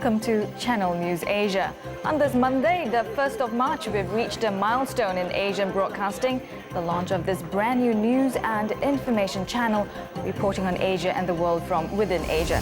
Welcome to Channel News Asia. On this Monday, the 1st of March, we've reached a milestone in Asian broadcasting, the launch of this brand new news and information channel, reporting on Asia and the world from within Asia.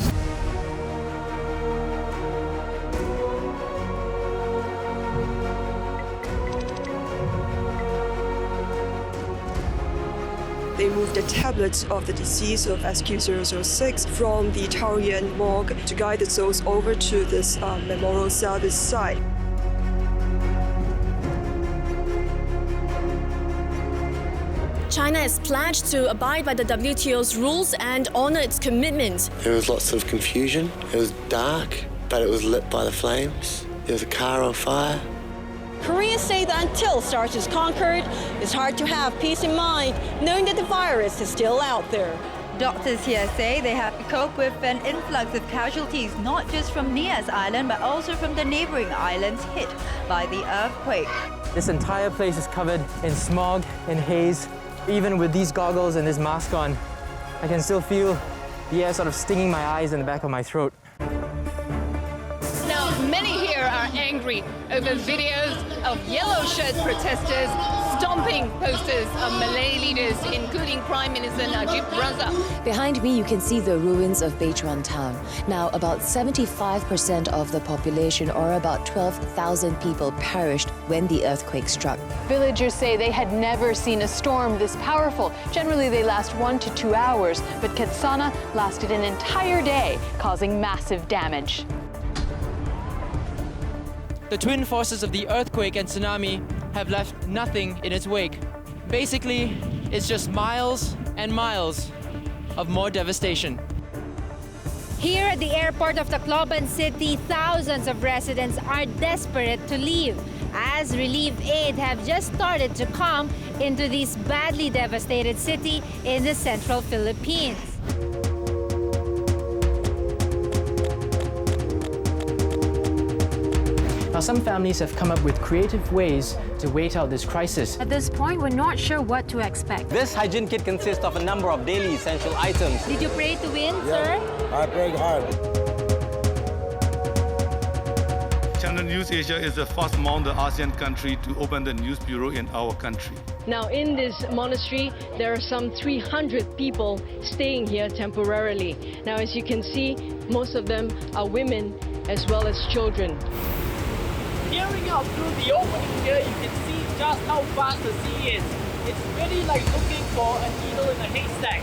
They moved the tablets of the deceased of SQ006 from the Taoyuan morgue to guide the souls over to this memorial service site. China is pledged to abide by the WTO's rules and honor its commitments. There was lots of confusion. It was dark, but it was lit by the flames. There was a car on fire. Koreans say that until SARS is conquered, it's hard to have peace in mind, knowing that the virus is still out there. Doctors here say they have to cope with an influx of casualties, not just from Nias Island, but also from the neighboring islands hit by the earthquake. This entire place is covered in smog and haze. Even with these goggles and this mask on, I can still feel the air sort of stinging my eyes and the back of my throat. Now, many here are angry over videos of yellow shirt protesters stomping posters of Malay leaders, including Prime Minister Najib Razak. Behind me, you can see the ruins of Beichuan town. Now, about 75% of the population, or about 12,000 people, perished when the earthquake struck. Villagers say they had never seen a storm this powerful. Generally, they last 1 to 2 hours, but Ketsana lasted an entire day, causing massive damage. The twin forces of the earthquake and tsunami have left nothing in its wake. Basically, it's just miles and miles of more devastation. Here at the airport of Tacloban City, thousands of residents are desperate to leave, as relief aid have just started to come into this badly devastated city in the central Philippines. Now, some families have come up with creative ways to wait out this crisis. At this point, we're not sure what to expect. This hygiene kit consists of a number of daily essential items. Did you pray to win, sir? I prayed hard. Channel News Asia is the first among the ASEAN country to open the news bureau in our country. Now, in this monastery, there are some 300 people staying here temporarily. Now, as you can see, most of them are women as well as children. Peering out through the opening here, you can see just how vast the sea is. It's really like looking for a needle in a haystack.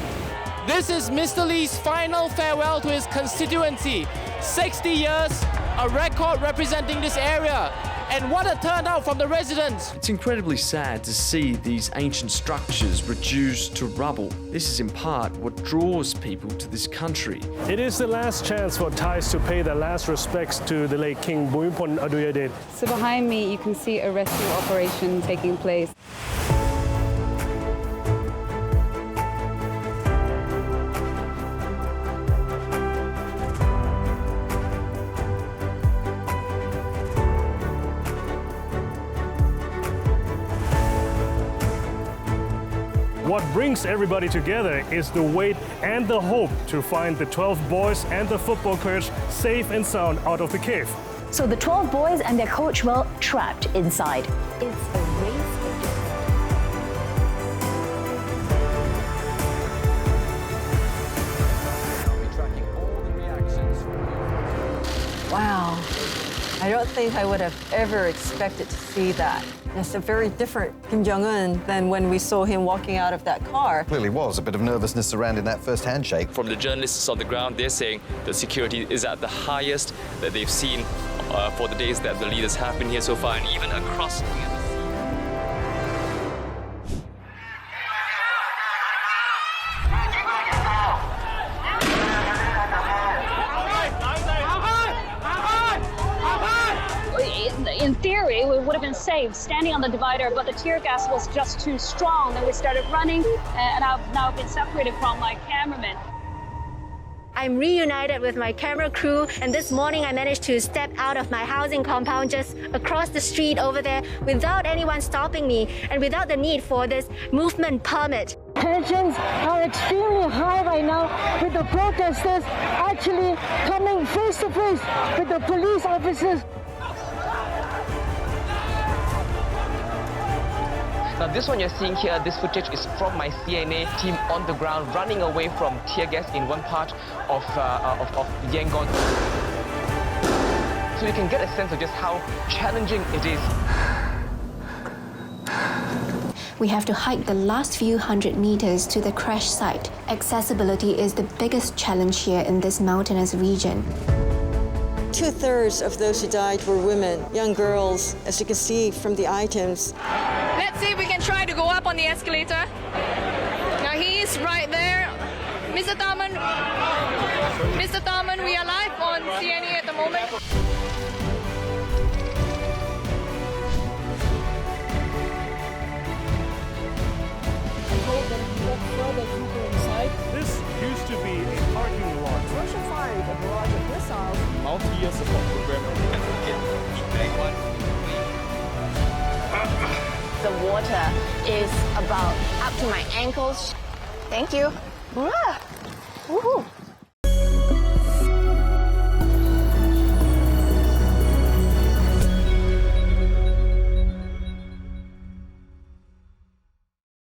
This is Mr. Lee's final farewell to his constituency. 60 years, a record representing this area. And what a turnout from the residents. It's incredibly sad to see these ancient structures reduced to rubble. This is in part what draws people to this country. It is the last chance for Thais to pay their last respects to the late King Bhumibol Adulyadej. So behind me, you can see a rescue operation taking place. What brings everybody together is the wait and the hope to find the 12 boys and the football coach safe and sound out of the cave. So the 12 boys and their coach were trapped inside. It's a race. Wow. I don't think I would have ever expected to see that. It's a very different Kim Jong-un than when we saw him walking out of that car. Clearly was a bit of nervousness surrounding that first handshake. From the journalists on the ground, they're saying the security is at the highest that they've seen for the days that the leaders have been here so far, and even across. In theory, we would have been safe standing on the divider, but the tear gas was just too strong. Then we started running, and I've now been separated from my cameraman. I'm reunited with my camera crew, and this morning I managed to step out of my housing compound just across the street over there without anyone stopping me and without the need for this movement permit. Tensions are extremely high right now with the protesters actually coming face to face with the police officers. Now this one you're seeing here, this footage is from my CNA team on the ground running away from tear gas in one part of Yangon. So you can get a sense of just how challenging it is. We have to hike the last few hundred meters to the crash site. Accessibility is the biggest challenge here in this mountainous region. 2/3 of those who died were women, young girls, as you can see from the items. Let's see if we can try to go up on the escalator. Now he's right there. Mr. Tharman, we are live on CNA at the moment. This used to be a parking lot. Russia fired a barrage of missiles. Multi-year support program and The water is about up to my ankles. Thank you. Woohoo!